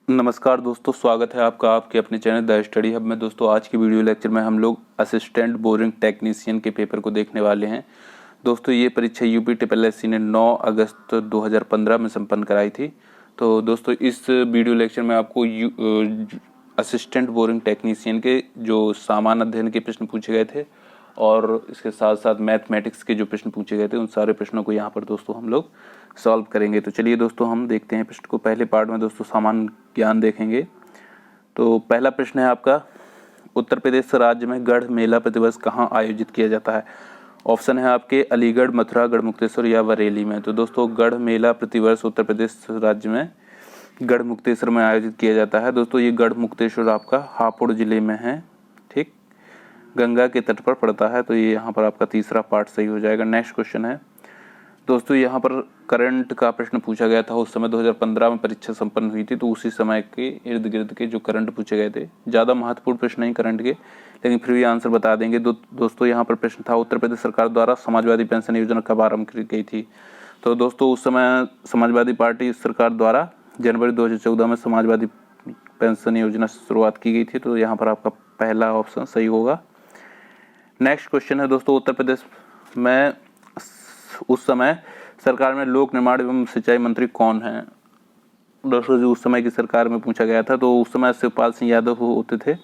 नमस्कार दोस्तों, स्वागत है आपका आपके अपने चैनल द स्टडी हब में। दोस्तों आज की वीडियो लेक्चर में हम लोग असिस्टेंट बोरिंग टेक्नीशियन के पेपर को देखने वाले हैं। दोस्तों ये परीक्षा यूपीटीपीएससी ने 9 अगस्त 2015 में संपन्न कराई थी। तो दोस्तों इस वीडियो लेक्चर में आपको असिस्टेंट बोरिंग टेक्नीशियन के जो सामान्य अध्ययन के प्रश्न पूछे गए थे और इसके साथ साथ मैथमेटिक्स के जो प्रश्न पूछे गए थे उन सारे प्रश्नों को यहाँ पर दोस्तों हम लोग सॉल्व करेंगे। तो चलिए दोस्तों हम देखते हैं प्रश्न को। पहले पार्ट में दोस्तों सामान्य ज्ञान देखेंगे। तो पहला प्रश्न है आपका, उत्तर प्रदेश राज्य में गढ़ मेला प्रतिवर्ष कहाँ आयोजित किया जाता है? ऑप्शन है आपके अलीगढ़, मथुरा, गढ़मुक्तेश्वर या बरेली में। तो दोस्तों गढ़ मेला प्रतिवर्ष उत्तर प्रदेश राज्य में गढ़मुक्तेश्वर में आयोजित किया जाता है। दोस्तों ये गढ़मुक्तेश्वर आपका हापुड़ जिले में है, ठीक, गंगा के तट पर पड़ता है। तो ये यहाँ पर आपका तीसरा पार्ट सही हो जाएगा। नेक्स्ट क्वेश्चन है दोस्तों, यहाँ पर करंट का प्रश्न पूछा गया था। उस समय 2015 में परीक्षा संपन्न हुई थी, तो उसी समय के इर्द गिर्द के जो करंट पूछे गए थे, ज़्यादा महत्वपूर्ण प्रश्न नहीं करंट के, लेकिन फिर भी आंसर बता देंगे। दोस्तों यहाँ पर प्रश्न था, उत्तर प्रदेश सरकार द्वारा समाजवादी पेंशन योजना कब आरंभ की गई थी? तो दोस्तों उस समय समाजवादी पार्टी सरकार द्वारा जनवरी 2014 में समाजवादी पेंशन योजना से शुरुआत की गई थी। तो यहाँ पर आपका पहला ऑप्शन सही होगा। नेक्स्ट क्वेश्चन है दोस्तों, उत्तर प्रदेश में उस समय सरकार में लोक निर्माण एवं सिंचाई मंत्री कौन है? दोस्तों जो उस समय की सरकार में पूछा गया था, तो उस समय शिवपाल सिंह यादव होते थे।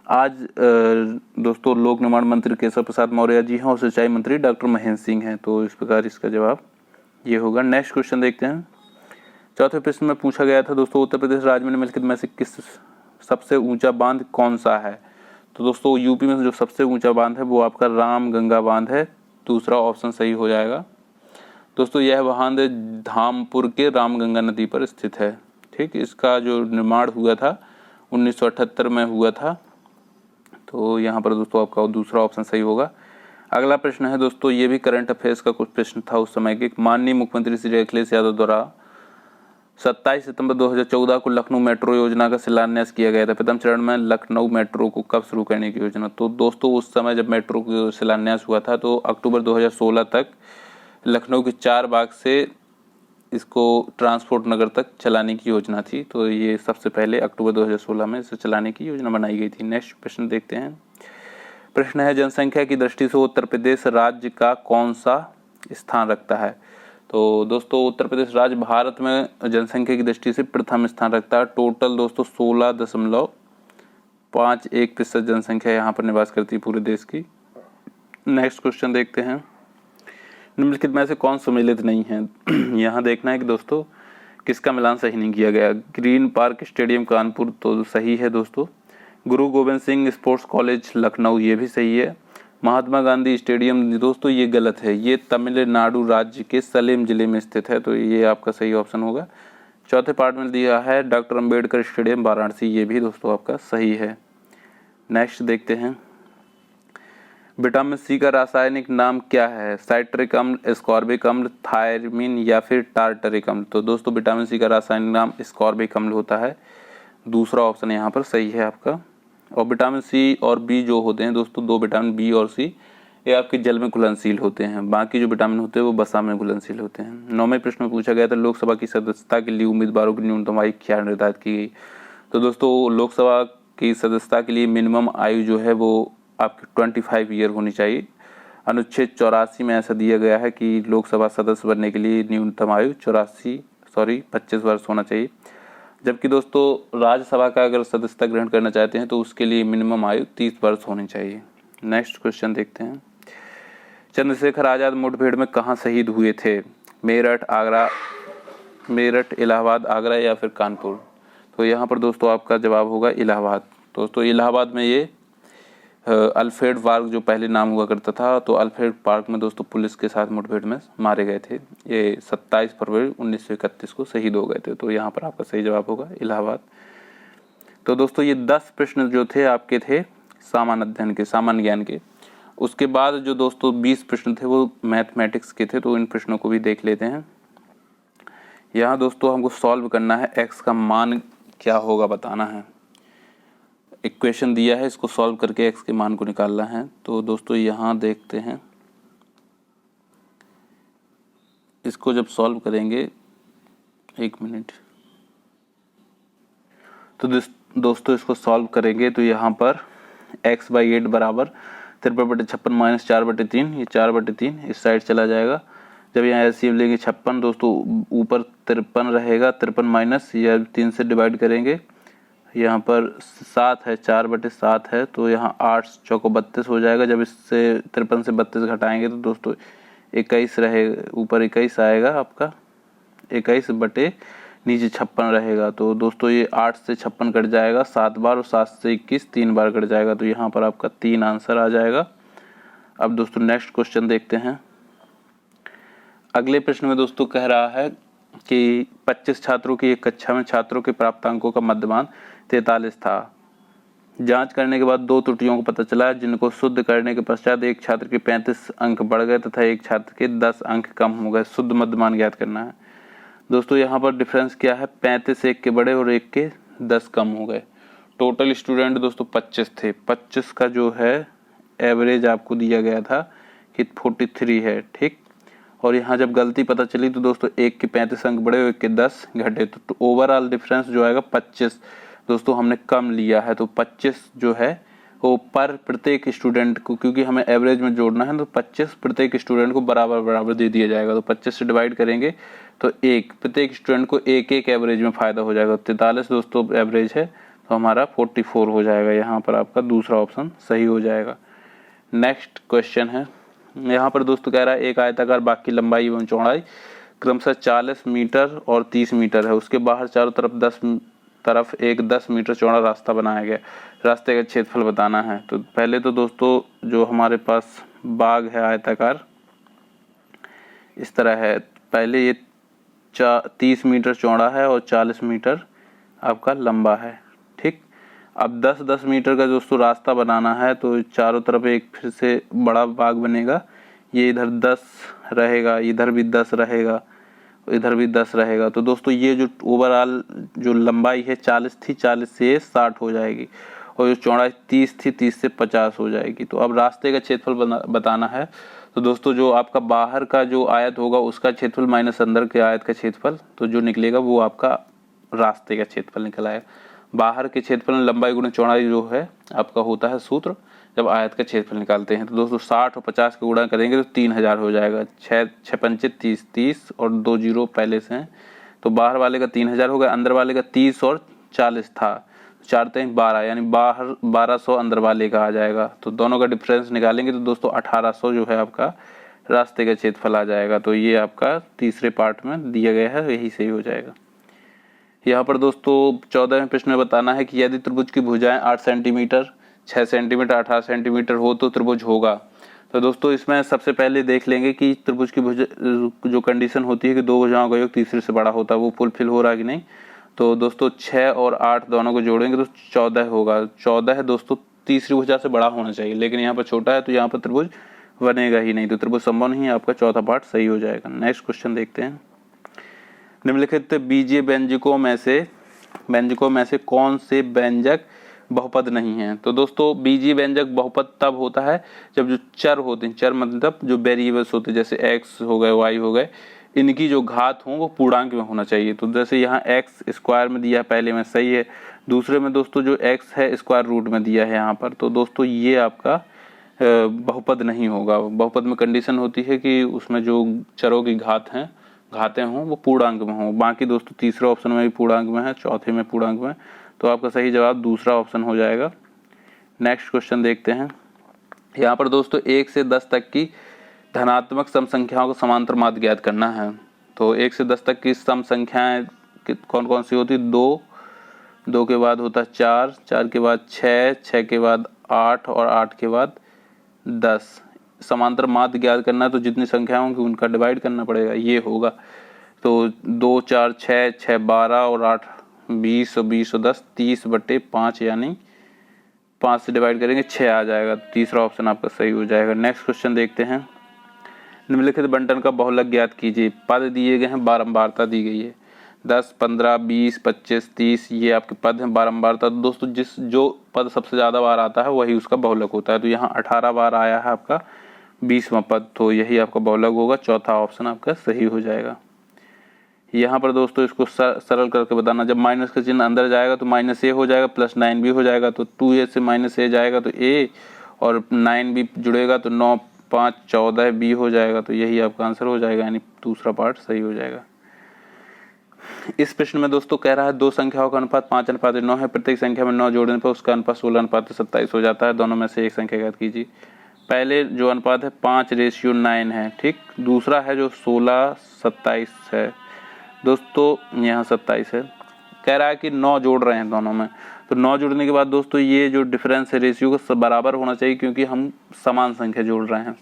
आज दोस्तों लोक निर्माण मंत्री केशव प्रसाद मौर्य जी हैं और सिंचाई मंत्री डॉक्टर महेंद्र सिंह हैं। तो इस प्रकार इसका जवाब ये होगा। नेक्स्ट क्वेश्चन देखते हैं। चौथे प्रश्न में पूछा गया था दोस्तों, उत्तर प्रदेश राज्य में निम्नलिखित में से किस सबसे ऊंचा बांध कौन सा है? तो दोस्तों यूपी में जो सबसे ऊंचा बांध है वो आपका राम गंगा बांध है। दूसरा ऑप्शन सही हो जाएगा। दोस्तों यह बांध धामपुर के रामगंगा नदी पर स्थित है, ठीक। इसका जो निर्माण हुआ था 1978 में हुआ था। तो यहाँ पर दोस्तों आपका दूसरा ऑप्शन सही होगा। अगला प्रश्न है दोस्तों, ये भी करंट अफेयर्स का कुछ प्रश्न था उस समय के। माननीय मुख्यमंत्री श्री अखिलेश यादव द्वारा 27 सितंबर 2014 को लखनऊ मेट्रो योजना का शिलान्यास किया गया था। प्रथम चरण में लखनऊ मेट्रो को कब शुरू करने की योजना? तो दोस्तों उस समय जब मेट्रो का शिलान्यास हुआ था तो अक्टूबर 2016 तक लखनऊ के 4 बाग से इसको ट्रांसपोर्ट नगर तक चलाने की योजना थी। तो ये सबसे पहले अक्टूबर 2016 में इसे चलाने की योजना बनाई गई थी। नेक्स्ट प्रश्न देखते हैं। प्रश्न है, जनसंख्या की दृष्टि से उत्तर प्रदेश राज्य का कौन सा स्थान रखता है? तो दोस्तों उत्तर प्रदेश राज्य भारत में जनसंख्या की दृष्टि से प्रथम स्थान रखता है। टोटल दोस्तों 16.51% जनसंख्या यहाँ पर निवास करती है पूरे देश की। नेक्स्ट क्वेश्चन देखते हैं। निम्नलिखित में से कौन सम्मिलित नहीं है? यहाँ देखना है कि दोस्तों किसका मिलान सही नहीं किया गया। ग्रीन पार्क स्टेडियम कानपुर तो सही है दोस्तों। गुरु गोविंद सिंह स्पोर्ट्स कॉलेज लखनऊ ये भी सही है। महात्मा गांधी स्टेडियम दोस्तों ये गलत है, ये तमिलनाडु राज्य के सलेम जिले में स्थित है। तो ये आपका सही ऑप्शन होगा। चौथे पार्ट में दिया है डॉक्टर अंबेडकर स्टेडियम वाराणसी, ये भी दोस्तों आपका सही है। नेक्स्ट देखते हैं। विटामिन सी का रासायनिक नाम क्या है? साइट्रिक अम्ल, एस्कॉर्बिक अम्ल, थायरमिन या फिर टार्टरिक अम्ल? तो दोस्तों विटामिन सी का रासायनिक नाम एस्कॉर्बिक अम्ल होता है। दूसरा ऑप्शन यहाँ पर सही है आपका। और विटामिन सी और बी जो होते हैं दोस्तों, 2 विटामिन बी और सी ये आपके जल में घुलनशील होते हैं। बाकी जो विटामिन होते हैं वो वसा में घुलनशील होते हैं। 9वें प्रश्न में पूछा गया था, लोकसभा की सदस्यता के लिए उम्मीदवारों की न्यूनतम आयु क्या निर्धारित की गई? तो दोस्तों लोकसभा की सदस्यता के लिए मिनिमम आयु जो है वो आपकी 25 ईयर होनी चाहिए। अनुच्छेद 84 में ऐसा दिया गया है कि लोकसभा सदस्य बनने के लिए न्यूनतम आयु 25 वर्ष होना चाहिए। जबकि दोस्तों राज्यसभा का अगर सदस्यता ग्रहण करना चाहते हैं तो उसके लिए मिनिमम आयु 30 वर्ष होनी चाहिए। नेक्स्ट क्वेश्चन देखते हैं। चंद्रशेखर आजाद मुठभेड़ में कहाँ शहीद हुए थे? मेरठ, इलाहाबाद, आगरा या फिर कानपुर? तो यहाँ पर दोस्तों आपका जवाब होगा इलाहाबाद। दोस्तों इलाहाबाद में ये अल्फ्रेड पार्क जो पहले नाम हुआ करता था, तो अल्फ्रेड पार्क में दोस्तों पुलिस के साथ मुठभेड़ में मारे गए थे। ये 27 फरवरी 1931 को शहीद हो गए थे। तो यहाँ पर आपका सही जवाब होगा इलाहाबाद। तो दोस्तों ये 10 प्रश्न जो थे आपके थे सामान्य अध्ययन के, सामान्य ज्ञान के। उसके बाद जो दोस्तों 20 प्रश्न थे वो मैथमेटिक्स के थे। तो इन प्रश्नों को भी देख लेते हैं। यहाँ दोस्तों हमको सॉल्व करना है, एक्स का मान क्या होगा बताना है। इक्वेशन दिया है, इसको सॉल्व करके एक्स के मान को निकालना है। तो दोस्तों यहाँ देखते हैं, इसको जब सॉल्व करेंगे, एक मिनट, तो दोस्तों इसको सॉल्व करेंगे तो यहाँ पर x/8 बराबर 53/56 माइनस 4/3, ये 4/3 इस साइड चला जाएगा। जब यहाँ एलसीएम लेंगे 56 दोस्तों, ऊपर 53 रहेगा, 53 माइनस ये 3 से डिवाइड करेंगे, यहाँ पर 7 है, 4/7 है, तो यहाँ 8 चौको 32 हो जाएगा। जब इससे 53 से 32 घटाएंगे तो दोस्तों 21 रहेगा, ऊपर 21 आएगा आपका, 21 बटे नीचे 56 रहेगा। तो दोस्तों ये 8 से 56 कट जाएगा 7 बार, और 7 से 21 3 बार कट जाएगा, तो यहाँ पर आपका 3 आंसर आ जाएगा। अब दोस्तों नेक्स्ट क्वेश्चन देखते हैं। अगले प्रश्न में दोस्तों कह रहा है कि 25 छात्रों की एक कक्षा में छात्रों के प्राप्तांकों का मध्यमान 43 था। जांच करने के बाद 2 त्रुटियों को पता चला, जिनको शुद्ध करने के पश्चात एक छात्र के 35 अंक बढ़ गए तथा एक छात्र के 10 अंक कम हो गए। शुद्ध मध्यमान ज्ञात करना है। दोस्तों यहाँ पर डिफरेंस क्या है, 35 एक के बढ़े और एक के 10 कम हो गए। टोटल स्टूडेंट दोस्तों 25 थे। 25 का जो है एवरेज आपको दिया गया था कि 43 है, ठीक। और यहाँ जब गलती पता चली तो दोस्तों एक के 35 अंक बढ़े और एक के 10 घटे, तो ओवरऑल डिफरेंस जो आएगा 25 दोस्तों हमने कम लिया है। तो 25 जो है वो पर प्रत्येक स्टूडेंट को, क्योंकि हमें एवरेज में जोड़ना है, तो 25 प्रत्येक स्टूडेंट को बराबर बराबर दे दिया जाएगा। तो 25 से डिवाइड करेंगे तो एक प्रत्येक स्टूडेंट को एक एक एवरेज में फ़ायदा हो जाएगा। 43 दोस्तों एवरेज है, तो हमारा 44 हो जाएगा। यहाँ पर आपका दूसरा ऑप्शन सही हो जाएगा। नेक्स्ट क्वेश्चन है, यहाँ पर दोस्तों कह रहा है एक आयताकार बाग की लंबाई एवं चौड़ाई क्रमशः 40 मीटर और 30 मीटर है। उसके बाहर चारों तरफ एक 10 मीटर चौड़ा रास्ता बनाया गया। रास्ते का क्षेत्रफल बताना है। तो पहले तो दोस्तों जो हमारे पास बाग है आयताकार इस तरह है, पहले ये 30 मीटर चौड़ा है और 40 मीटर आपका लंबा है, ठीक। अब 10-10 मीटर का दोस्तों रास्ता बनाना है, तो चारों तरफ एक फिर से बड़ा बाग बनेगा। ये इधर 10 रहेगा, इधर भी 10 रहेगा, इधर भी 10 रहेगा। तो दोस्तों ये जो ओवरऑल जो लंबाई है 40 थी, 40 से 60 हो जाएगी, और जो चौड़ाई 30 थी, 30 से 50 हो जाएगी। तो अब रास्ते का क्षेत्रफल बताना है। तो दोस्तों जो आपका बाहर का जो आयत होगा उसका क्षेत्रफल माइनस अंदर के आयत का क्षेत्रफल, तो जो निकलेगा वो आपका रास्ते का क्षेत्रफल निकल आएगा। बाहर के क्षेत्रफल में लंबाई गुणा चौड़ाई जो है आपका होता है सूत्र जब आयत का क्षेत्रफल निकालते हैं। तो दोस्तों 60 और 50 का गुणा करेंगे तो 3000 हो जाएगा। 6 पंचे 30, 30 और 2 जीरो पहले से हैं, तो बाहर वाले का 3000 हो गया, अंदर वाले का 30 और 40 था, 4 3 12, यानी बाहर 1200 अंदर वाले का आ जाएगा। तो दोनों का डिफरेंस निकालेंगे तो दोस्तों 1800 जो है आपका रास्ते का क्षेत्रफल आ जाएगा। तो ये आपका तीसरे पार्ट में दिया गया है, यही सही हो जाएगा। यहाँ पर दोस्तों 14वें प्रश्न में बताना है कि यदि त्रिभुज की भुजाएं 8 सेंटीमीटर, 6 सेंटीमीटर, 18 सेंटीमीटर हो तो त्रिभुज होगा। तो दोस्तों इसमें सबसे पहले देख लेंगे कि त्रिभुज की भुजा जो कंडीशन होती है कि 2 भुजाओं का योग तीसरे से बड़ा होता है, वो फुलफिल हो रहा है कि नहीं। तो दोस्तों 6 और 8 दोनों को जोड़ेंगे तो 14 होगा। 14 है दोस्तों तीसरी भुजा से बड़ा होना चाहिए, लेकिन यहाँ पर छोटा है, तो यहाँ पर त्रिभुज बनेगा ही नहीं, तो त्रिभुज संभव नहीं है। आपका चौथा पार्ट सही हो जाएगा। नेक्स्ट क्वेश्चन देखते हैं। निम्नलिखित बीजीय व्यंजकों में से कौन से व्यंजक बहुपद नहीं है। तो दोस्तों बीजीय व्यंजक बहुपद तब होता है जब जो चर होते हैं, चर मतलब जो वेरिएबल्स होते हैं, जैसे x हो गए, y हो गए, इनकी जो घात हो वो पूर्णांक में होना चाहिए। तो जैसे यहाँ x स्क्वायर में दिया है, पहले में सही है। दूसरे में दोस्तों जो x है स्क्वायर रूट में दिया है यहाँ पर, तो दोस्तों ये आपका बहुपद नहीं होगा। बहुपद में कंडीशन होती है कि उसमें जो चरों की घातें हों वो पूर्णांक में हों। बाकी दोस्तों तीसरे ऑप्शन में भी पूर्णांक में है, चौथे में पूर्णांक में, तो आपका सही जवाब दूसरा ऑप्शन हो जाएगा। नेक्स्ट क्वेश्चन देखते हैं। यहाँ पर दोस्तों 1 से 10 तक की धनात्मक सम संख्याओं को समांतर माध्य ज्ञात करना है। तो 1 से 10 तक की सम संख्याएं कौन कौन सी होती? 2 के बाद होता है 4 के बाद 6 के बाद 8 और 8 के बाद 10। समांतर माध्य ज्ञात करना है तो जितनी संख्या होंगी उनका डिवाइड करना पड़ेगा, ये होगा। तो 2 4 6 6 12 और 8 20 और 20 और 10 30/5, यानी 5 से डिवाइड करेंगे 6 आ जाएगा। तीसरा ऑप्शन आपका सही हो जाएगा। नेक्स्ट क्वेश्चन देखते हैं। निम्नलिखित बंटन का बहुलक ज्ञात कीजिए। पद दिए गए हैं, बारंबारता दी गई है। 10 15 20 25 30 ये आपके पद हैं। बारंबारता तो दोस्तों जो पद सबसे ज़्यादा बार आता है वही उसका बहुलक होता है। तो यहाँ 18 बार आया है आपका 20वां पद, तो यही आपका बहुलक होगा। चौथा ऑप्शन आपका सही हो जाएगा। यहाँ पर दोस्तों इसको सरल करके बताना, जब माइनस का चिन्ह अंदर जाएगा तो माइनस ए हो जाएगा, प्लस 9 भी हो जाएगा, तो 2a से माइनस ए जाएगा तो a, और 9 भी जुड़ेगा तो 9 5 14 b हो जाएगा। तो यही आपका आंसर हो जाएगा, यानी दूसरा पार्ट सही हो जाएगा। इस प्रश्न में दोस्तों कह रहा है दो संख्याओं का अनुपात 5:9 है, प्रत्येक संख्या में 9 जोड़ने पर उसका अनुपात 16:27 हो जाता है, दोनों में से एक संख्या ज्ञात कीजिए। पहले जो अनुपात है 5:9 है, ठीक। दूसरा है जो 16:27 है दोस्तों, यहाँ 27 है। कह रहा है कि 9 जोड़ रहे हैं दोनों में, तो 9 जोड़ने के बाद दोस्तों ये जो डिफरेंस है रेशियो का बराबर होना चाहिए, क्योंकि हम समान संख्या जोड़ रहे हैं।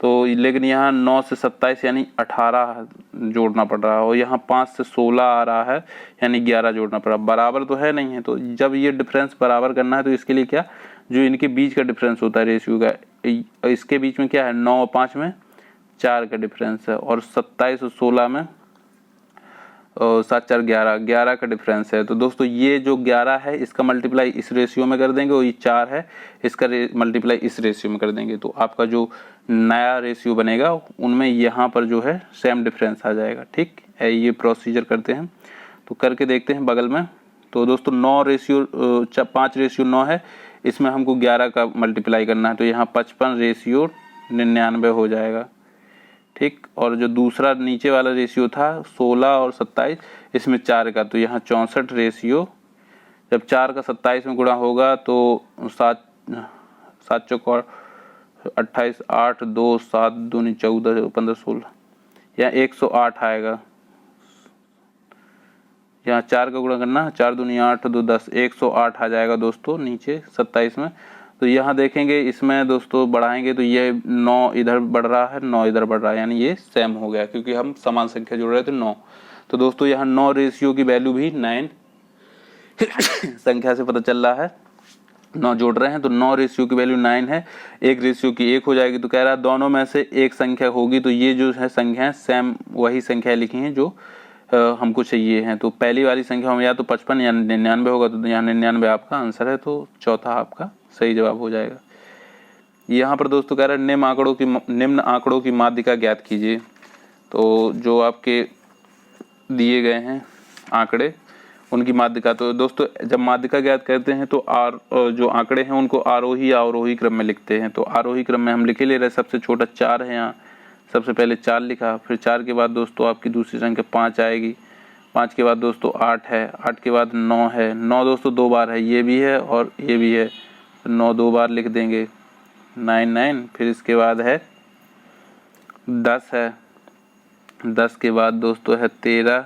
तो लेकिन यहाँ 9 से 27 यानी 18 जोड़ना पड़ रहा है, और यहाँ 5 से 16 आ रहा है यानी 11 जोड़ना पड़ रहा है। बराबर तो है नहीं है, तो जब ये डिफरेंस बराबर करना है तो इसके लिए क्या, जो इनके बीच का डिफरेंस होता है रेशियो का, इसके बीच में क्या है 9 और 5 में 4 का डिफरेंस है, और 27 और 16 में 7 4 11 का डिफरेंस है। तो दोस्तों ये जो 11 है इसका मल्टीप्लाई इस रेशियो में कर देंगे, और ये 4 है इसका मल्टीप्लाई इस रेशियो में कर देंगे, तो आपका जो नया रेशियो बनेगा उनमें यहाँ पर जो है सेम डिफरेंस आ जाएगा, ठीक है। ये प्रोसीजर करते हैं, तो करके देखते हैं बगल में। तो दोस्तों 5:9 है, इसमें हमको 11 का मल्टीप्लाई करना है, तो यहाँ 55:99 हो जाएगा, ठीक। और जो दूसरा नीचे वाला रेशियो था 16 और 27, इसमें 4 का, तो यहाँ 64 जब 4 का 27 में गुणा होगा तो 7 चौक 28, 8 2 7 दूनी 14 15 16, यहाँ 108 आएगा। यहाँ 4 का गुणा करना, 4 दूनी 8 2 10, 108 आ जाएगा दोस्तों नीचे 27 में। तो यहाँ देखेंगे इसमें दोस्तों बढ़ाएंगे तो ये 9 इधर बढ़ रहा है, 9 इधर बढ़ रहा है, यानी ये सेम हो गया, क्योंकि हम समान संख्या जोड़ रहे थे 9। तो दोस्तों यहाँ 9 रेशियो की वैल्यू भी 9 संख्या से पता चल रहा है, 9 जोड़ रहे हैं तो 9 रेशियो की वैल्यू 9 है, एक रेशियो की 1 हो जाएगी। तो कह रहा है दोनों में से एक संख्या होगी, तो ये जो है संख्या सेम वही संख्या लिखी हैं जो हमको चाहिए हैं। तो पहली वाली संख्या में या तो 55 या 99 होगा, तो यहाँ 99 आपका आंसर है, तो चौथा आपका सही जवाब हो जाएगा। यहाँ पर दोस्तों कह रहा है निम्न आंकड़ों की माध्यिका ज्ञात कीजिए। तो जो आपके दिए गए हैं आंकड़े उनकी माध्यिका, तो दोस्तों जब माध्यिका ज्ञात करते हैं तो जो आंकड़े हैं उनको आरोही क्रम में लिखते हैं। तो आरोही क्रम में हम लिखे ले रहे, सबसे छोटा 4 है, यहाँ सबसे पहले 4 लिखा, फिर 4 के बाद दोस्तों आपकी दूसरी संख्या 5 आएगी, 5 के बाद दोस्तों 8 है, 8 के बाद 9 है, 9 दोस्तों 2 बार है, ये भी है और ये भी है, तो 9 2 बार लिख देंगे, 9। फिर इसके बाद है 10 है, 10 के बाद दोस्तों है 13,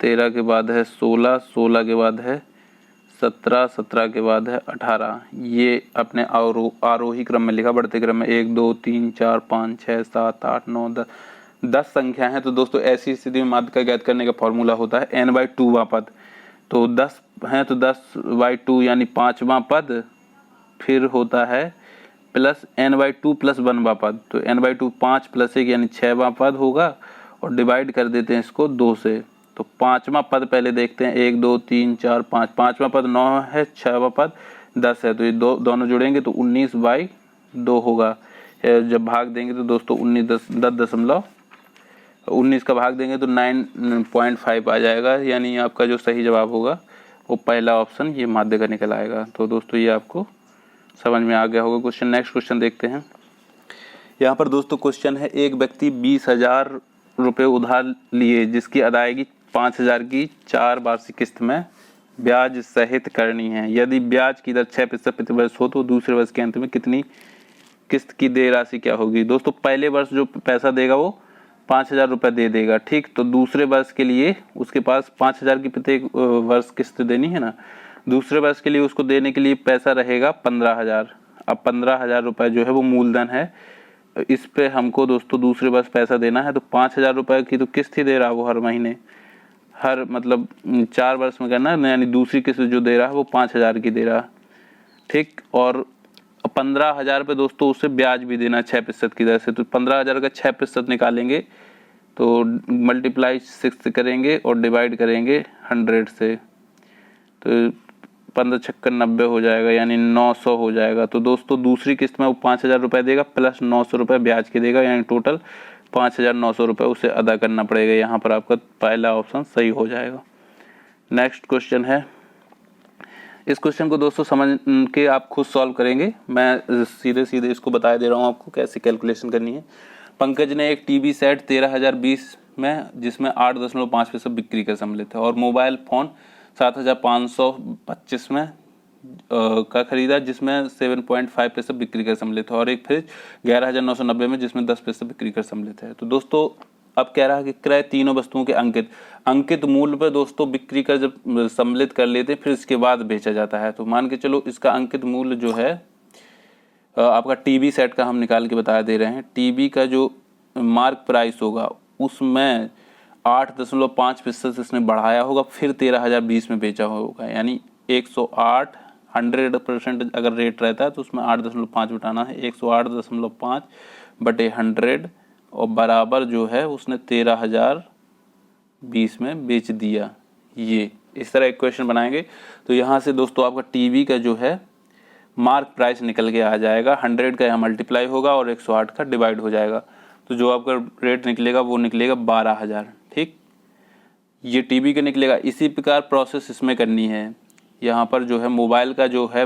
13 के बाद है 16, 16 के बाद है 17, 17 के बाद है 18। ये अपने आरोही क्रम में लिखा, बढ़ते क्रम में 1 2 3 4 5 6 7 8 9 10 संख्या है। तो दोस्तों ऐसी स्थिति में माध्यिका ज्ञात करने का फॉर्मूला होता है n/2वां पद। तो 10 है तो 10/2 यानी 5वां पद, फिर होता है प्लस n/2 + 1वां पद। तो n/2 5 + 1 यानी 6वां पद होगा, और डिवाइड कर देते हैं इसको 2 से। तो 5वां पद पहले देखते हैं, 1 2 3 4 5, 5वां पद 9 है, 6वां पद 10 है, तो ये दोनों जुड़ेंगे तो 19/2 होगा। जब भाग देंगे तो दोस्तों 19 का भाग देंगे तो 9.5 आ जाएगा, यानी आपका जो सही जवाब होगा वो पहला ऑप्शन ये माध्यिका निकल आएगा। तो दोस्तों ये आपको समझ में आ गया होगा। क्वेश्चन, नेक्स्ट क्वेश्चन देखते हैं। यहाँ पर दोस्तों क्वेश्चन है, एक व्यक्ति 20,000 रुपये उधार लिए जिसकी अदायगी 5,000 की 4 वार्षिक किस्त में ब्याज सहित करनी है। यदि ब्याज की दर 6% प्रति वर्ष हो तो दूसरे वर्ष के अंत में कितनी किस्त की देय राशि क्या होगी। दोस्तों पहले वर्ष जो पैसा देगा वो 5,000 रुपये दे देगा, ठीक। तो दूसरे वर्ष के लिए उसके पास 5,000 की प्रत्येक वर्ष किस्त देनी है ना, दूसरे वर्ष के लिए उसको देने के लिए पैसा रहेगा 15,000। अब 15,000 रुपये जो है वो मूलधन है, इस पे हमको दोस्तों दूसरे वर्ष पैसा देना है। तो 5,000 रुपये की तो किस्त ही दे रहा है वो हर महीने, हर मतलब 4 वर्ष में करना है, यानी दूसरी किस्त जो दे रहा है वो 5,000 की दे रहा, ठीक। और 15,000 पे दोस्तों उससे ब्याज भी देना 6% की दर से। तो 15,000 का 6% निकालेंगे तो मल्टीप्लाई 6 करेंगे और डिवाइड करेंगे 100 से, तो 15 छक्कर 90 हो जाएगा, यानी 900 हो जाएगा। तो दोस्तों दूसरी किस्त में वो 5,000 रुपये देगा प्लस 900 रुपये ब्याज के देगा, यानी टोटल 5,900 रुपये उसे अदा करना पड़ेगा। यहाँ पर आपका पहला ऑप्शन सही हो जाएगा। नेक्स्ट क्वेश्चन है, इस क्वेश्चन को दोस्तों समझ के आप खुद सॉल्व करेंगे, मैं सीधे सीधे इसको बता दे रहा हूँ आपको कैसे कैलकुलेशन करनी है। पंकज ने एक टीवी सेट 13,020 में जिसमें 8.5% बिक्री का सम्मिलित है और मोबाइल फ़ोन 7,525 में का खरीदा जिसमें 7.5% बिक्री का सम्मिलित है और एक फ्रिज 11,990 में जिसमें 10% बिक्री का सम्मिलित है। तो दोस्तों अब कह रहा है कि क्रय तीनों वस्तुओं के अंकित मूल्य पर दोस्तों बिक्री का जब सम्मिलित कर लेते हैं फिर इसके बाद बेचा जाता है। तो मान के चलो इसका अंकित मूल्य जो है आपका टीवी सेट का हम निकाल के बता दे रहे हैं। टीवी का जो मार्क प्राइस होगा उसमें 8.5% इसने बढ़ाया होगा, फिर 13,020 में बेचा होगा, यानी 108 100% अगर रेट रहता है तो उसमें 8.5 बिठाना है, 108.5 बटे 100 और बराबर जो है उसने 13,020 में बेच दिया। ये इस तरह एक क्वेश्चन बनाएंगे तो यहाँ से दोस्तों आपका टीवी का जो है मार्क प्राइस निकल के आ जाएगा, 100 का यहाँ मल्टीप्लाई होगा और 108 का डिवाइड हो जाएगा, तो जो आपका रेट निकलेगा वो निकलेगा 12,000। ठीक, ये टीवी का निकलेगा। इसी प्रकार प्रोसेस इसमें करनी है। यहाँ पर जो है मोबाइल का जो है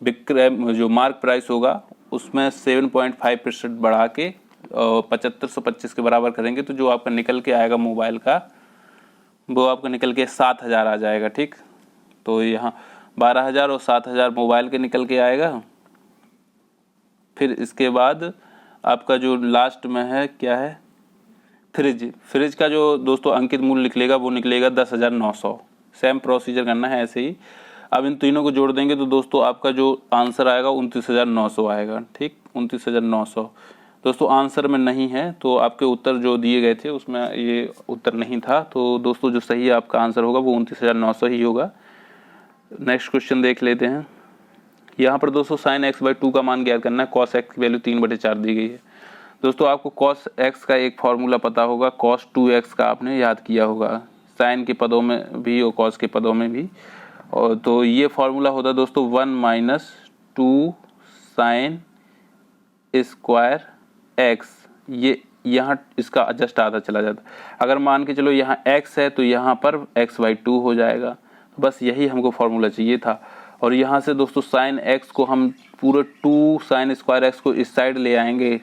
विक्रय जो मार्क प्राइस होगा उसमें 7.5% बढ़ा के 7,525 के बराबर करेंगे तो जो आपका निकल के आएगा मोबाइल का वो आपका निकल के 7,000 आ जाएगा। ठीक, तो यहाँ 12,000 और 7,000 मोबाइल के निकल के आएगा। फिर इसके बाद आपका जो लास्ट में है क्या है, फ्रिज का जो दोस्तों अंकित मूल्य निकलेगा वो निकलेगा 10,900। सेम प्रोसीजर करना है ऐसे ही। अब इन तीनों को जोड़ देंगे तो दोस्तों आपका जो आंसर आएगा 29,900 आएगा। ठीक, 29,900 दोस्तों आंसर में नहीं है, तो आपके उत्तर जो दिए गए थे उसमें ये उत्तर नहीं था, तो दोस्तों जो सही आपका आंसर होगा वो 29,900 ही होगा। नेक्स्ट क्वेश्चन देख लेते हैं। यहाँ पर दोस्तों sin x/2 का मान ज्ञात करना है। cos x की वैल्यू 3/4 दी गई है। दोस्तों आपको cos x का एक फॉर्मूला पता होगा, cos 2x का आपने याद किया होगा, साइन के पदों में भी और कॉस के पदों में भी। और तो ये फॉर्मूला होता है दोस्तों 1 - 2 साइन स्क्वायर एक्स। ये यहाँ इसका जस्ट आधा चला जाता है। अगर मान के चलो यहाँ x है तो यहाँ पर x/2 हो जाएगा। बस यही हमको फॉर्मूला चाहिए था। और यहाँ से दोस्तों साइन x को हम पूरे 2 साइन स्क्वायर एक्स को इस साइड ले आएंगे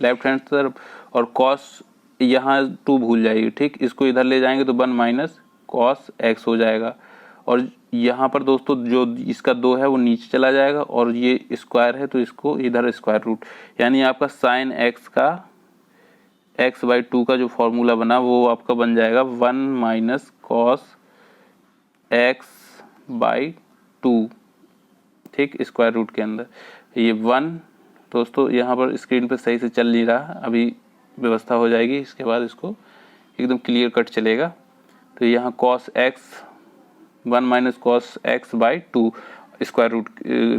लेफ्ट हैंड तरफ, और कॉस यहाँ 2 भूल जाएगी। ठीक, इसको इधर ले जाएंगे तो 1 - cos x हो जाएगा। और यहाँ पर दोस्तों जो इसका 2 है वो नीचे चला जाएगा और ये स्क्वायर है तो इसको इधर स्क्वायर रूट, यानी आपका साइन x का x/2 का जो फॉर्मूला बना वो आपका बन जाएगा 1 - cos x/2। ठीक, स्क्वायर रूट के अंदर ये 1 दोस्तों यहाँ पर स्क्रीन पे सही से चल नहीं रहा, अभी व्यवस्था हो जाएगी, इसके बाद इसको एकदम क्लियर कट चलेगा। तो यहाँ cos x 1 - cos x/2 square root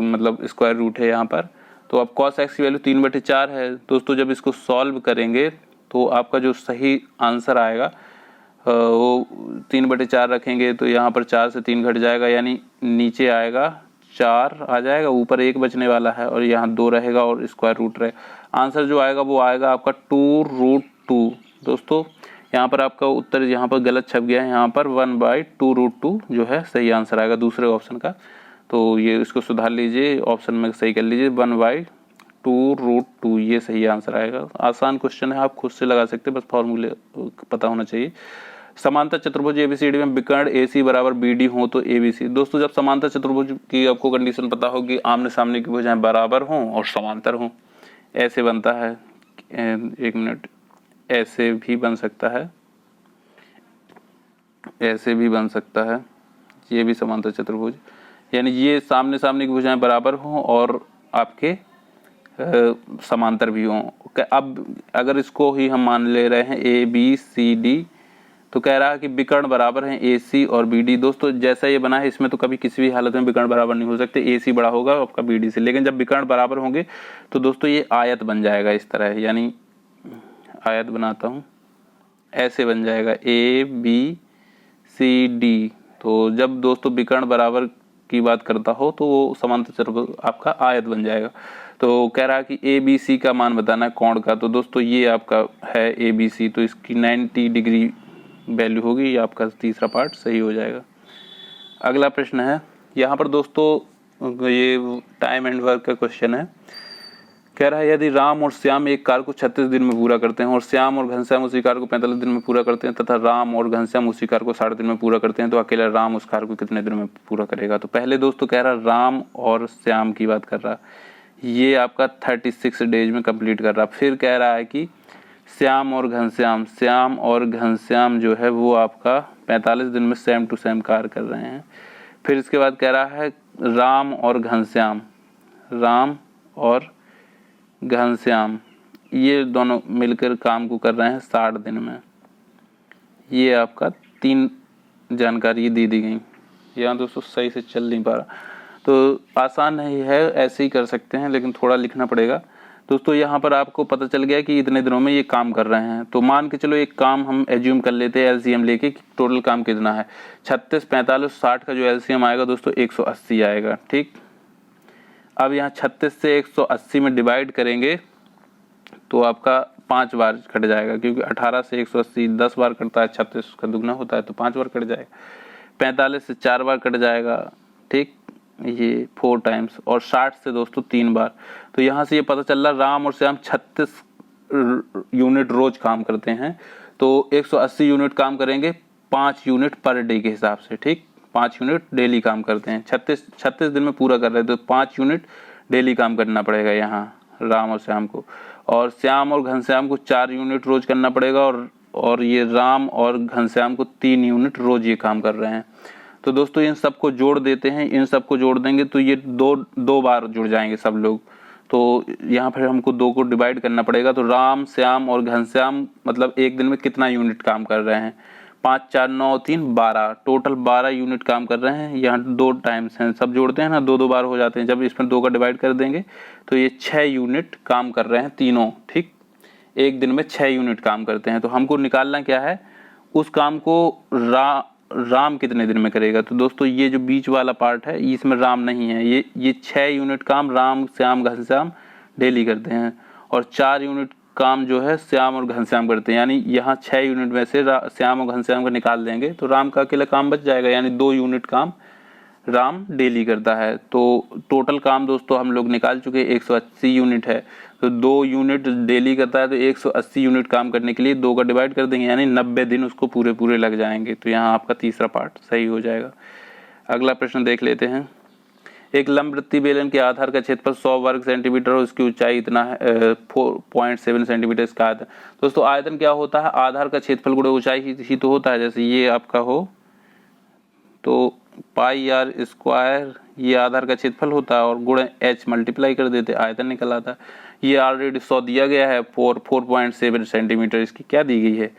मतलब स्क्वायर रूट है यहाँ पर। तो अब cos x की वैल्यू 3/4 है दोस्तों। जब इसको सॉल्व करेंगे तो आपका जो सही आंसर आएगा वो 3/4 रखेंगे तो यहाँ पर 4 से 3 घट जाएगा, यानी नीचे आएगा 4 आ जाएगा, ऊपर 1 बचने वाला है और यहाँ 2 रहेगा और स्क्वायर रूट रहेगा। आंसर जो आएगा वो आएगा आपका 2√2। दोस्तों यहाँ पर आपका उत्तर यहाँ पर गलत छप गया है, यहाँ पर 1/2√2 जो है सही आंसर आएगा दूसरे ऑप्शन का। तो ये इसको सुधार लीजिए, ऑप्शन में सही कर लीजिए, 1/2√2 ये सही आंसर आएगा। आसान क्वेश्चन है, आप खुद से लगा सकते हैं, बस फॉर्मूले पता होना चाहिए। समांतर चतुर्भुज एबीसीडी में विकर्ण AC बराबर BD हो तो ABC। दोस्तों जब समांतर चतुर्भुज की आपको कंडीशन पता होगी, आमने सामने की भुजाएं बराबर हों और समांतर हों, ऐसे बनता है। एक मिनट, ऐसे भी बन सकता है, ऐसे भी बन सकता है, ये भी समांतर चतुर्भुज, यानी ये सामने सामने की भुजाएं बराबर हों और आपके समांतर भी हों। अब अगर इसको ही हम मान ले रहे हैं ABCD, तो कह रहा है कि विकर्ण बराबर हैं AC और BD। दोस्तों जैसा ये बना है इसमें तो कभी किसी भी हालत में विकर्ण बराबर नहीं हो सकते, AC बड़ा होगा आपका BD से, लेकिन जब विकर्ण बराबर होंगे तो दोस्तों ये आयत बन जाएगा इस तरह, यानी आयत बनाता हूँ, ऐसे बन जाएगा ABCD। तो जब दोस्तों विकर्ण बराबर की बात करता हो तो वो समांतर चतुर्भुज आपका आयत बन जाएगा। तो कह रहा है कि ABC का मान बताना है कोण का। तो दोस्तों ये आपका है ABC, तो इसकी 90 डिग्री वैल्यू होगी। ये आपका तीसरा पार्ट सही हो जाएगा। अगला प्रश्न है यहाँ पर दोस्तों, ये टाइम एंड वर्क का क्वेश्चन है। कह रहा है यदि राम और श्याम एक कार्य को 36 दिन में पूरा करते हैं और श्याम और घनश्याम उसी कार्य को 45 दिन में पूरा करते हैं तथा राम और घनश्याम उसी कार्य को 60 दिन में पूरा करते हैं, तो अकेला राम उस कार्य को कितने दिन में पूरा करेगा। तो पहले दोस्तों कह रहा राम और श्याम की बात कर रहा, ये आपका 36 डेज में कंप्लीट कर रहा। फिर कह रहा है कि श्याम और घनश्याम जो है वो आपका 45 दिन में सेम टू सेम कार्य कर रहे हैं। फिर इसके बाद कह रहा है राम और घनश्याम ये दोनों मिलकर काम को कर रहे हैं 60 दिन में। ये आपका 3 जानकारी दे दी गई। यहाँ दोस्तों सही से चल नहीं पा रहा, तो आसान नहीं है, ऐसे ही कर सकते हैं, लेकिन थोड़ा लिखना पड़ेगा। दोस्तों यहाँ पर आपको पता चल गया कि इतने दिनों में ये काम कर रहे हैं। तो मान के चलो एक काम हम एज्यूम कर लेते हैं एलसीएम लेके कि टोटल काम कितना है। 36, 45, 60 का जो एलसीएम आएगा दोस्तों 180 आएगा। ठीक, अब यहाँ 36 से 180 में डिवाइड करेंगे तो आपका 5 बार कट जाएगा, क्योंकि 18 से 180 10 बार कटता है, 36 का दुगना होता है तो 5 बार कट जाएगा। 45 से 4 बार कट जाएगा, ठीक, ये 4 टाइम्स। और 60 से दोस्तों 3 बार। तो यहाँ से ये पता चल रहा राम और श्याम 36 यूनिट रोज काम करते हैं, तो 180 यूनिट काम करेंगे 5 यूनिट पर डे के हिसाब से। ठीक, 5 यूनिट डेली काम करते हैं। 36 दिन में पूरा कर रहे हैं, तो 5 यूनिट डेली काम करना पड़ेगा यहाँ राम और श्याम को। और श्याम और घनश्याम को 4 यूनिट रोज करना पड़ेगा, और ये राम और घनश्याम को 3 यूनिट रोज ये काम कर रहे हैं। तो दोस्तों इन सबको जोड़ देते हैं, इन सबको जोड़ देंगे तो ये दो बार जुड़ जाएंगे सब लोग। तो यहाँ पर हमको 2 को डिवाइड करना पड़ेगा। तो राम, श्याम और घनश्याम मतलब एक दिन में कितना यूनिट काम कर रहे हैं, 5 4 9 3 12, टोटल 12 यूनिट काम कर रहे हैं। यहाँ 2 टाइम्स हैं, सब जोड़ते हैं ना, 2 बार हो जाते हैं। जब इसमें 2 का डिवाइड कर देंगे तो ये 6 यूनिट काम कर रहे हैं तीनों। ठीक, एक दिन में 6 यूनिट काम करते हैं। तो हमको निकालना क्या है, उस काम को राम कितने दिन में करेगा। तो दोस्तों ये जो बीच वाला पार्ट है इसमें राम नहीं है, ये 6 यूनिट काम राम, श्याम, घनश्याम डेली करते हैं, और 4 यूनिट काम जो है श्याम और घनश्याम करते हैं। यानी यहाँ 6 यूनिट में से श्याम और घनश्याम को निकाल देंगे तो राम का अकेला काम बच जाएगा, यानी 2 यूनिट काम राम डेली करता है। तो टोटल काम दोस्तों हम लोग निकाल चुके हैं 180 यूनिट है। तो 2 यूनिट डेली करता है, तो 180 यूनिट काम करने के लिए 2 का डिवाइड कर देंगे, यानी 90 दिन उसको पूरे लग जाएंगे। तो यहाँ आपका तीसरा पार्ट सही हो जाएगा। अगला प्रश्न देख लेते हैं। एक लंबवृत्तीय बेलन के आधार का क्षेत्रफल 100 वर्ग सेंटीमीटर और उसकी ऊंचाई इतना है 4.7 सेंटीमीटर। इसका आयतन, दोस्तों आयतन क्या होता है, आधार का क्षेत्रफल गुणे ऊंचाई ही तो होता है। जैसे ये आपका हो तो पाई आर स्क्वायर ये आधार का क्षेत्रफल होता है, और गुणे h मल्टीप्लाई कर देते आयतन निकल आता है। ये ऑलरेडी 100 दिया गया है, 4.7 सेंटीमीटर इसकी क्या दी गई है,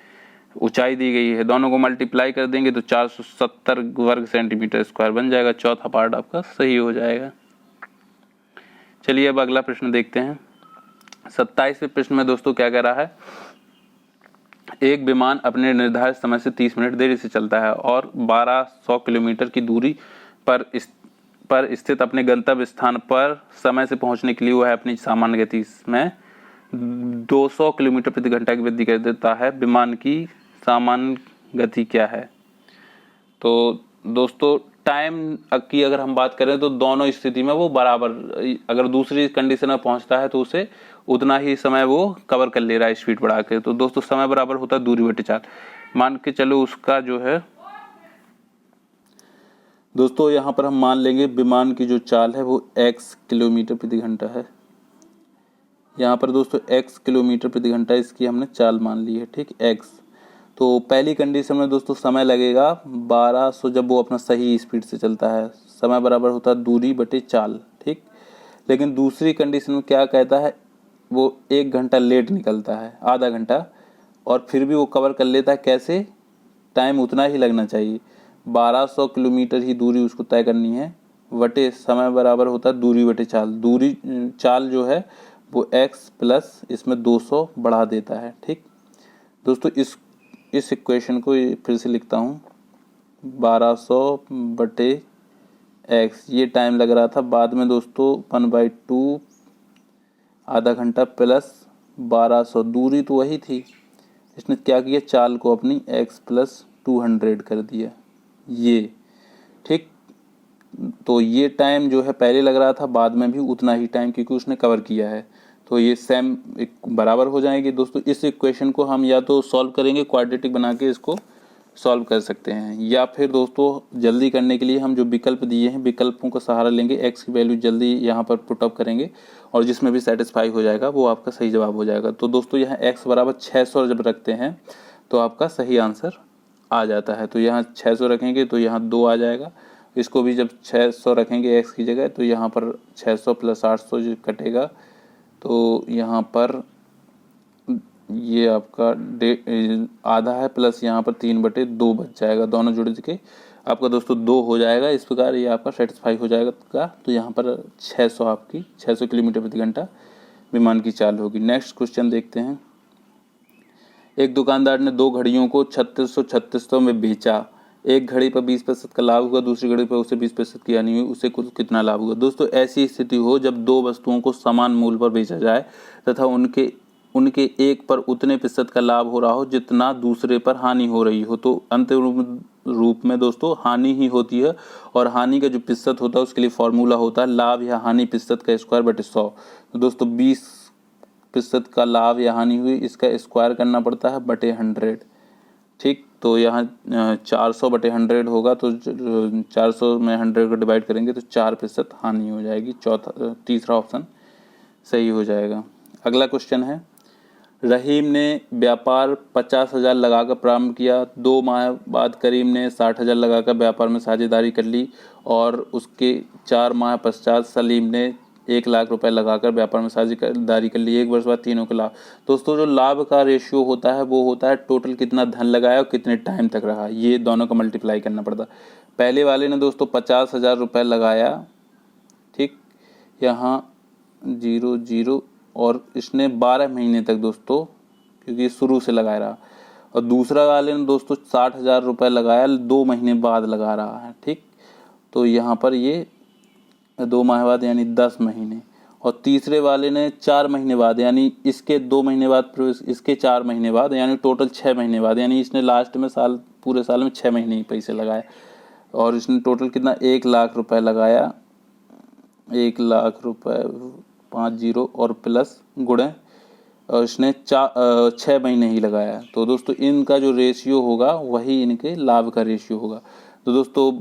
ऊंचाई दी गई है। दोनों को मल्टीप्लाई कर देंगे तो 470 वर्ग सेंटीमीटर स्क्वायर बन जाएगा। चौथा पार्ट आपका सही हो जाएगा। चलिए अब अगला प्रश्न देखते हैं। 27वें प्रश्न में दोस्तों क्या कह रहा है, एक विमान अपने निर्धारित समय से 30 मिनट देरी से चलता है और 1200 किलोमीटर की दूरी पर स्थित अपने गंतव्य स्थान पर समय से पहुंचने के लिए वह अपनी सामान्य गति में 200 किलोमीटर प्रति घंटा की वृद्धि कर देता है। विमान की सामान्य गति क्या है। तो दोस्तों टाइम की अगर हम बात करें तो दोनों स्थिति में वो बराबर, अगर दूसरी कंडीशन में पहुंचता है तो उसे उतना ही समय वो कवर कर ले रहा है स्पीड बढ़ा के। तो दोस्तों समय बराबर होता है दूरी बटे चाल। मान के चलो उसका जो है दोस्तों यहाँ पर हम मान लेंगे विमान की जो चाल है वो x किलोमीटर प्रति घंटा है। यहाँ पर दोस्तों x किलोमीटर प्रति घंटा इसकी हमने चाल मान ली है। ठीक, x। तो पहली कंडीशन में दोस्तों समय लगेगा 1200, जब वो अपना सही स्पीड से चलता है समय बराबर होता है दूरी बटे चाल। ठीक, लेकिन दूसरी कंडीशन में क्या कहता है, वो 1 घंटा लेट निकलता है, आधा घंटा, और फिर भी वो कवर कर लेता है। कैसे, टाइम उतना ही लगना चाहिए, 1200 किलोमीटर ही दूरी उसको तय करनी है, बटे समय बराबर होता है दूरी बटे चाल। दूरी चाल जो है वो x प्लस इसमें 200 बढ़ा देता है। ठीक दोस्तों, इस इक्वेशन को फिर से लिखता हूँ, 1200 बटे x, ये टाइम लग रहा था, बाद में दोस्तों 1/2 आधा घंटा प्लस 1200, दूरी तो वही थी, इसने क्या किया, चाल को अपनी x प्लस 200 कर दिया ये, ठीक। तो ये टाइम जो है पहले लग रहा था, बाद में भी उतना ही टाइम, क्योंकि उसने कवर किया है, तो ये सेम एक बराबर हो जाएंगे दोस्तों। इस इक्वेशन को हम या तो सॉल्व करेंगे, क्वाड्रेटिक बना के इसको सॉल्व कर सकते हैं, या फिर दोस्तों जल्दी करने के लिए हम जो विकल्प दिए हैं विकल्पों का सहारा लेंगे, x की वैल्यू जल्दी यहाँ पर पुट अप करेंगे और जिसमें भी सेटिस्फाई हो जाएगा वो आपका सही जवाब हो जाएगा। तो दोस्तों यहाँ x बराबर 600 जब रखते हैं तो आपका सही आंसर आ जाता है। तो यहाँ 600 रखेंगे तो यहाँ 2 आ जाएगा, इसको भी जब 600 रखेंगे x की जगह तो यहाँ पर 600 प्लस 800 जो कटेगा, तो यहाँ पर ये आपका आधा है प्लस यहाँ पर 3/2 बच जाएगा, दोनों जुड़ के आपका दोस्तों 2 हो जाएगा। इस प्रकार ये आपका सेटिस्फाई हो जाएगा। तो यहाँ पर 600 आपकी 600 किलोमीटर प्रति घंटा विमान की चाल होगी। नेक्स्ट क्वेश्चन देखते हैं। एक दुकानदार ने 2 घड़ियों को 3600 में बेचा, एक घड़ी पर 20% का लाभ हुआ, दूसरी घड़ी पर उसे 20% की हानि हुई, उसे कुल कितना लाभ हुआ। दोस्तों ऐसी स्थिति हो जब 2 वस्तुओं को समान मूल्य पर बेचा जाए तथा उनके एक पर उतने प्रतिशत का लाभ हो रहा हो जितना दूसरे पर हानि हो रही हो, तो अंतिम रूप में दोस्तों हानि ही होती है, और हानि का जो प्रतिशत होता है उसके लिए फॉर्मूला होता है लाभ या हानि प्रतिशत का स्क्वायर बटे 100। तो दोस्तों 20% का लाभ या हानि हुई, इसका स्क्वायर करना पड़ता है बटे 100, ठीक। तो यहाँ 400 बटे 100 होगा, तो 400 में 100 को डिवाइड करेंगे तो 4% हानि हो जाएगी। तीसरा ऑप्शन सही हो जाएगा। अगला क्वेश्चन है, रहीम ने व्यापार 50,000 लगाकर प्रारंभ किया, 2 माह बाद करीम ने 60,000 लगाकर व्यापार में साझेदारी कर ली और उसके 4 माह पश्चात सलीम ने 1 लाख रुपए लगाकर व्यापार में साझेदारी कर ली। 1 वर्ष बाद तीनों के लाभ। दोस्तों जो लाभ का रेशियो होता है वो होता है टोटल कितना धन लगाया और कितने टाइम तक रहा, ये दोनों का मल्टीप्लाई करना पड़ता है। पहले वाले ने दोस्तों 50,000 रुपये लगाया, ठीक, यहाँ 0 और इसने 12 महीने तक दोस्तों, क्योंकि शुरू से लगा रहा, और दूसरा वाले ने दोस्तों 60,000 रुपये लगाया, 2 महीने बाद लगा रहा है, ठीक। तो यहाँ पर ये 2 माह बाद यानी 10 महीने, और तीसरे वाले ने 4 महीने बाद, यानी इसके 2 महीने बाद इसके 4 महीने बाद, यानी टोटल 6 महीने बाद, यानी इसने लास्ट में पूरे साल में 6 महीने ही पैसे लगाए, और इसने टोटल कितना 1 लाख रुपए लगाया, 1 लाख रुपए 50 और प्लस गुणे, और इसने 6 महीने ही लगाया। तो दोस्तों इनका जो रेशियो होगा वही इनके लाभ का रेशियो होगा। तो दोस्तों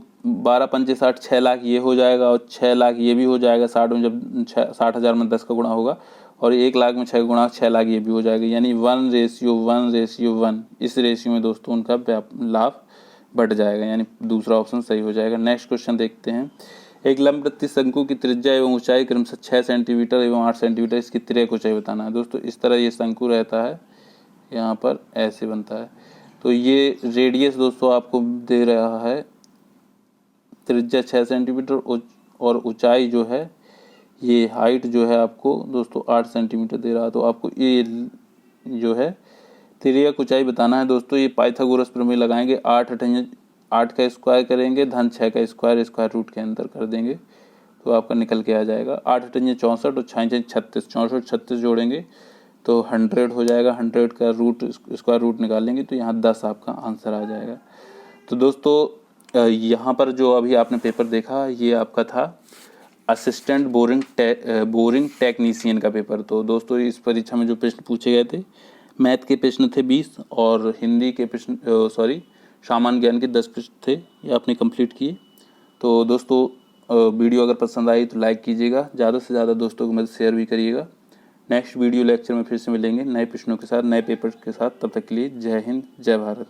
12 पंचे 60, 6 लाख ये हो जाएगा, और 6 लाख ये भी हो जाएगा। 60 में जब 60,000 में 10 का गुणा होगा, और 1 लाख में 6 का गुणा 6 लाख ये भी हो जाएगा, यानी 1:1:1। इस रेशियो में दोस्तों उनका लाभ बढ़ जाएगा, यानी दूसरा ऑप्शन सही हो जाएगा। नेक्स्ट क्वेश्चन देखते हैं। एक लंबवृत्तीय शंकु की त्रिज्या एवं ऊंचाई क्रमशः 6 सेंटीमीटर एवं 8 सेंटीमीटर, इसकी तिर्यक ऊंचाई बताना है। दोस्तों इस तरह ये शंकु रहता है, यहाँ पर ऐसे बनता है। तो ये रेडियस दोस्तों आपको दे रहा है, त्रिज्या 6 सेंटीमीटर और ऊंचाई जो है, ये हाइट जो है आपको दोस्तों 8 सेंटीमीटर दे रहा है। तो आपको ये जो है तिर्यक ऊंचाई बताना है। दोस्तों ये पाइथागोरस प्रमेय लगाएंगे, 8 का स्क्वायर करेंगे, धन 6 का स्क्वायर रूट के अंदर कर देंगे, तो आपका निकल के आ जाएगा 8 × 64 और 6 × 36, 64 36 जोड़ेंगे तो 100 हो जाएगा। 100 का स्क्वायर रूट निकालेंगे तो यहाँ 10 आपका आंसर आ जाएगा। तो दोस्तों यहाँ पर जो अभी आपने पेपर देखा ये आपका था असिस्टेंट बोरिंग टेक्नीशियन का पेपर। तो दोस्तों इस परीक्षा में जो प्रश्न पूछे गए थे, मैथ के प्रश्न थे 20 और हिंदी के प्रश्न सामान्य ज्ञान के 10 प्रश्न थे, ये आपने कंप्लीट किए। तो दोस्तों वीडियो अगर पसंद आई तो लाइक कीजिएगा, ज़्यादा से ज़्यादा दोस्तों को मदद शेयर भी करिएगा। नेक्स्ट वीडियो लेक्चर में फिर से मिलेंगे नए प्रश्नों के साथ, नए पेपर के साथ। तब तक के लिए जय हिंद, जय भारत।